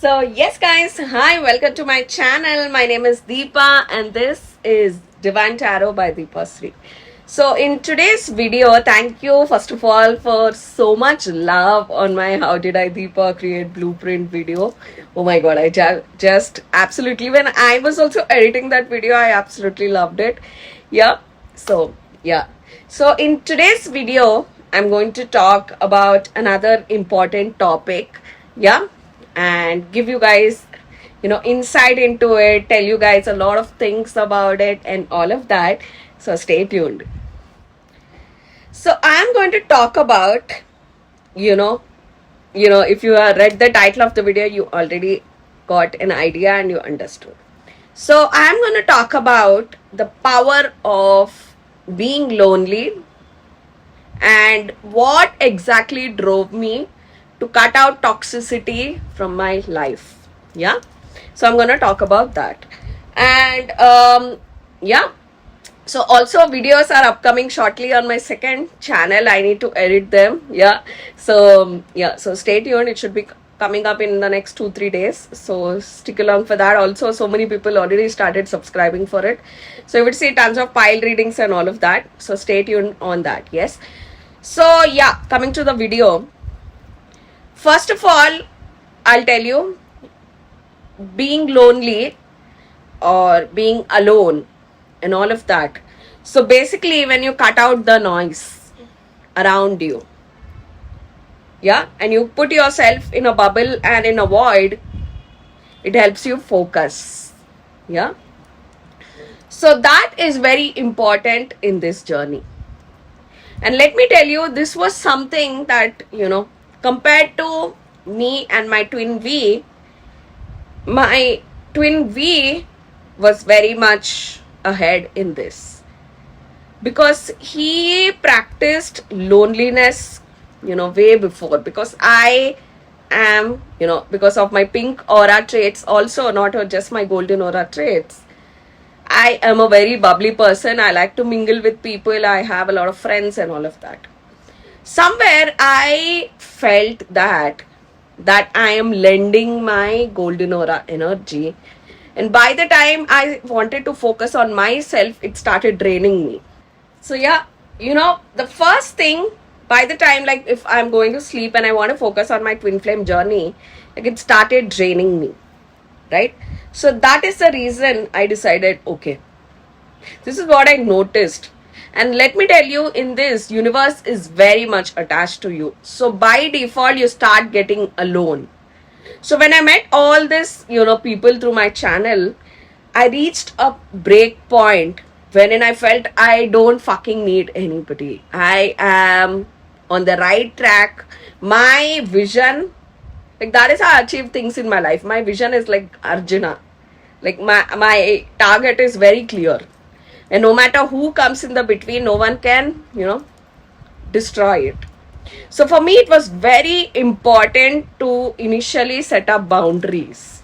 So yes guys, hi, welcome to my channel. My name is Deepa and this is Divine Tarot by Deepa Sri. So in today's video, thank you first of all for so much love on my How Did I Deepa Create Blueprint video. Oh my god, I just absolutely, when I was also editing that video, I absolutely loved it. Yeah, so in today's video, I'm going to talk about another important topic. Yeah, and give you guys insight into it, tell you guys a lot of things about it and all of that, so stay tuned. So I'm going to talk about if you have read the title of the video, you already got an idea and you understood. So I'm going to talk about the power of being lonely and what exactly drove me to cut out toxicity from my life. Yeah, so I'm gonna talk about that. And yeah, so also videos are upcoming shortly on my second channel. I need to edit them. So stay tuned. It should be coming up in the next 2-3 days, so stick along for that. Also, so many people already started subscribing for it, so you would see tons of pile readings and all of that, so stay tuned on that. Yes, so yeah, coming to the video. First of all, I'll tell you, being lonely or being alone and all of that. So basically, when you cut out the noise around you, yeah, and you put yourself in a bubble and in a void, it helps you focus. Yeah. So that is very important in this journey. And let me tell you, this was something that, compared to me and my twin V was very much ahead in this, because he practiced loneliness, way before. Because I am, because of my pink aura traits, also not just my golden aura traits, I am a very bubbly person. I like to mingle with people. I have a lot of friends and all of that. Somewhere I felt that I am lending my golden aura energy, and by the time I wanted to focus on myself, it started draining me. So yeah, the first thing, by the time, like, if I'm going to sleep and I want to focus on my twin flame journey, like, it started draining me, right? So that is the reason I decided, okay, this is what I noticed. And let me tell you, in this, universe is very much attached to you. So by default, you start getting alone. So when I met all this, people through my channel, I reached a break point wherein I felt I don't fucking need anybody. I am on the right track. My vision, like, that is how I achieve things in my life. My vision is like Arjuna. Like, my target is very clear. And no matter who comes in the between, no one can, destroy it. So for me, it was very important to initially set up boundaries.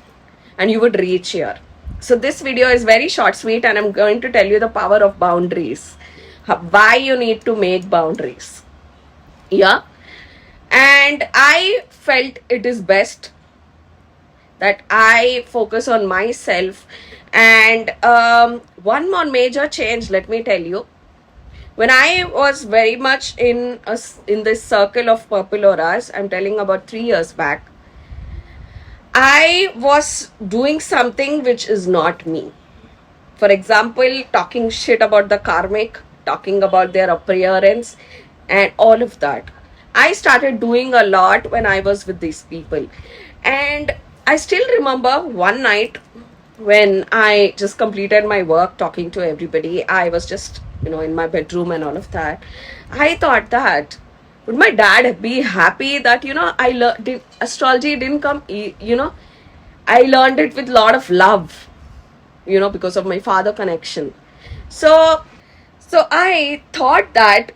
And you would reach here. So this video is very short, sweet, and I'm going to tell you the power of boundaries. Why you need to make boundaries. Yeah. And I felt it is best that I focus on myself. And one more major change, let me tell you. When I was very much in this circle of purple auras, I'm telling about 3 years back, I was doing something which is not me. For example, talking shit about the karmic, talking about their appearance, and all of that. I started doing a lot when I was with these people. And I still remember one night when I just completed my work talking to everybody. I was just, in my bedroom and all of that. I thought that would my dad be happy that, I learned astrology didn't come, I learned it with a lot of love, because of my father connection. So, so I thought that,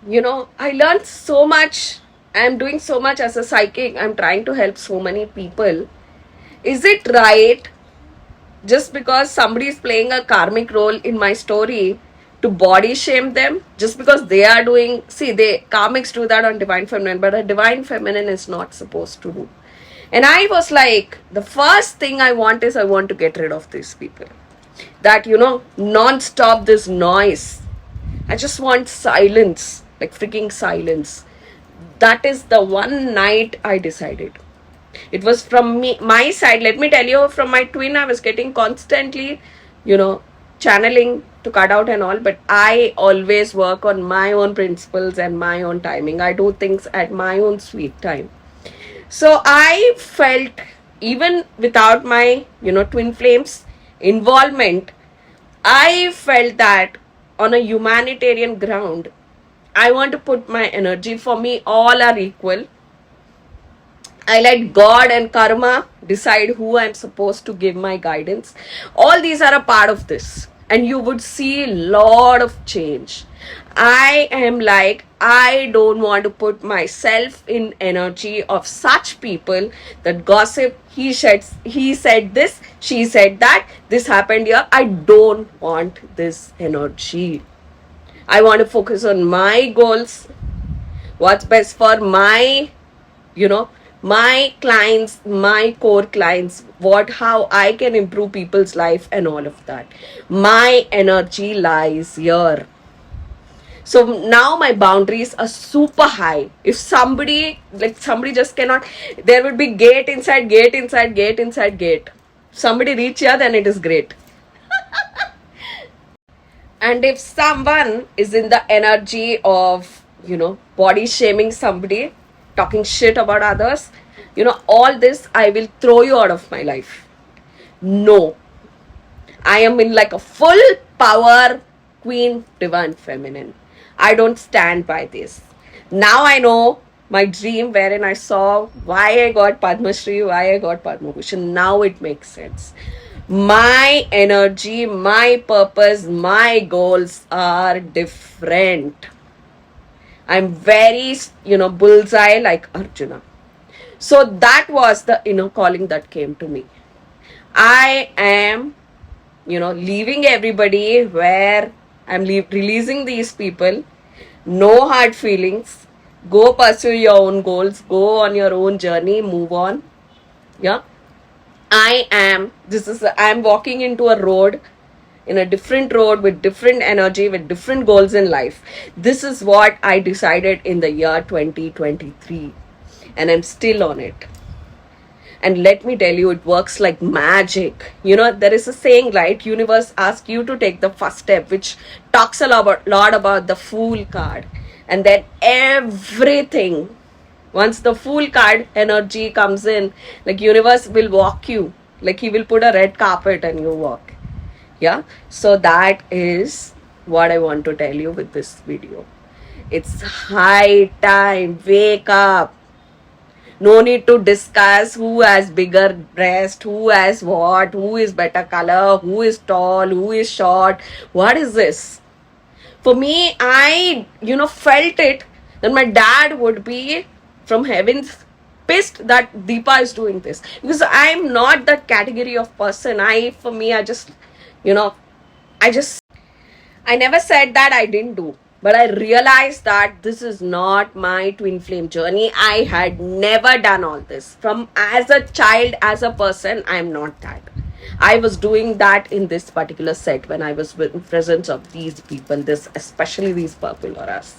I learned so much. I'm doing so much as a psychic. I'm trying to help so many people. Is it right just because somebody is playing a karmic role in my story to body shame them just because they are doing, see, they karmics do that on divine feminine, but a divine feminine is not supposed to do. And I was like, the first thing I want is I want to get rid of these people. That, non-stop this noise. I just want silence, like freaking silence. That is the one night I decided. It was from my side. Let me tell you, from my twin, I was getting constantly, channeling to cut out and all. But I always work on my own principles and my own timing. I do things at my own sweet time. So I felt, even without my, twin flames involvement, I felt that on a humanitarian ground, I want to put my energy. For me, all are equal. I let God and karma decide who I'm supposed to give my guidance. All these are a part of this. And you would see a lot of change. I am like, I don't want to put myself in energy of such people that gossip. He said this, she said that, this happened here. I don't want this energy. I want to focus on my goals, what's best for my, my clients, my core clients, how I can improve people's life and all of that. My energy lies here. So now my boundaries are super high. If somebody just cannot, there would be gate inside, gate inside, gate inside, gate. Somebody reach here, then it is great. And if someone is in the energy of, body shaming somebody, talking shit about others, all this, I will throw you out of my life. No. I am in like a full power queen divine feminine. I don't stand by this. Now I know my dream wherein I saw why I got Padma Shri, why I got Padma Bhushan. Now it makes sense. My energy, my purpose, my goals are different. I'm very, bullseye like Arjuna. So that was the inner calling that came to me. I am, leaving everybody where I'm releasing these people. No hard feelings. Go pursue your own goals. Go on your own journey. Move on. Yeah. I'm walking into a road, in a different road with different energy, with different goals in life. This is what I decided in the year 2023. And I'm still on it. And let me tell you, it works like magic. There is a saying, right? Universe asks you to take the first step, which talks a lot about the Fool card. And then everything, once the Fool card energy comes in, like universe will walk you. Like he will put a red carpet and you walk. Yeah. So that is what I want to tell you with this video. It's high time. Wake up. No need to discuss who has bigger breast, who has what, who is better color, who is tall, who is short. What is this? For me, I, felt it that my dad would be from heavens pissed that Deepa is doing this. Because I'm not that category of person. I never said that I didn't do. But I realized that this is not my twin flame journey. I had never done all this. From as a child, as a person, I'm not that. I was doing that in this particular set when I was in presence of these people, especially these purple auras.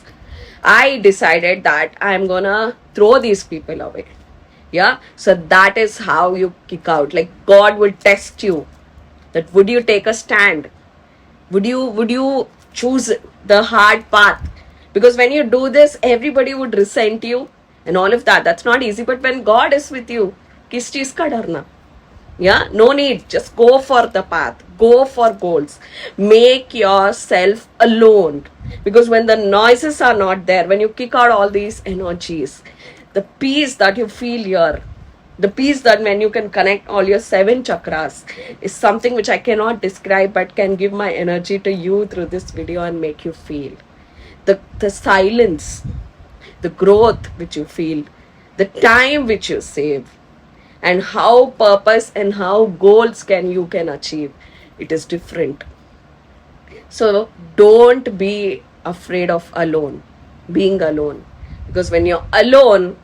I decided that I'm gonna throw these people away. Yeah. So that is how you kick out. Like God will test you. That would you take a stand? Would you choose the hard path Because when you do this, everybody would resent you and all of that. That's not easy. But when God is with you, किस चीज का डरना? Yeah, no need. Just go for the path. Go for goals. Make yourself alone. Because when the noises are not there, when you kick out all these energies, the peace that you feel here, the peace that when you can connect all your 7 chakras is something which I cannot describe but can give my energy to you through this video and make you feel. The silence, the growth which you feel, the time which you save, and how purpose and how goals you can achieve, it is different. So don't be afraid of being alone, because when you're alone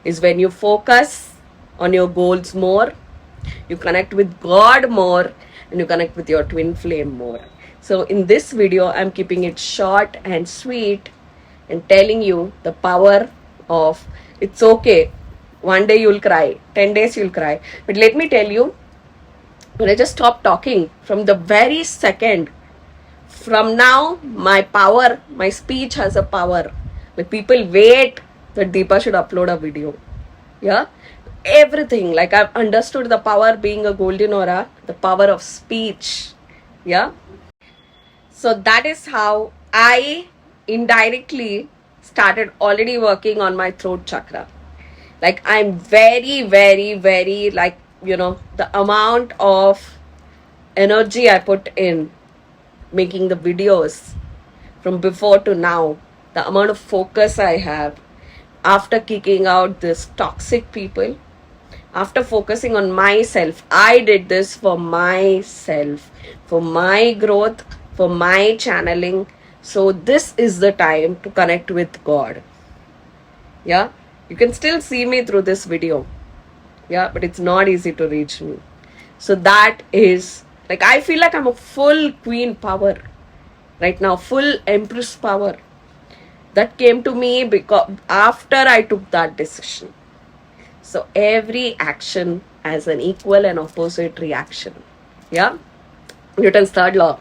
is when you focus on your goals more, you connect with God more, and you connect with your twin flame more. So in this video, I'm keeping it short and sweet and telling you the power of it's okay. One day you'll cry, 10 days you'll cry. But let me tell you, when I just stop talking, from the very second, from now, my power, my speech has a power. Like people wait that Deepa should upload a video. Yeah? Everything. Like I've understood the power being a golden aura, the power of speech. Yeah? So that is how I indirectly started already working on my throat chakra. Like I'm very, very, very, like, the amount of energy I put in making the videos from before to now, the amount of focus I have after kicking out this toxic people, after focusing on myself. I did this for myself, for my growth, for my channeling. So this is the time to connect with God. Yeah, you can still see me through this video. Yeah, but it's not easy to reach me. So that is, like, I feel like I'm a full queen power right now, full empress power. That came to me because after I took that decision. So every action has an equal and opposite reaction. Yeah, Newton's third law.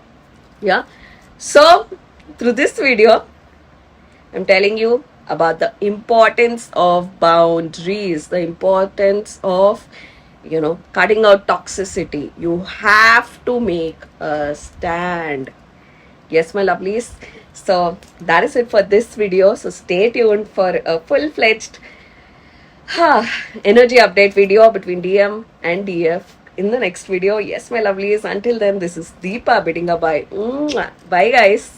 Yeah, so through this video, I'm telling you about the importance of boundaries, the importance of, cutting out toxicity. You have to make a stand. Yes, my lovelies. So that is it for this video. So stay tuned for a full-fledged energy update video between DM and DF in the next video. Yes, my lovelies. Until then, this is Deepa bidding a bye. Bye, guys.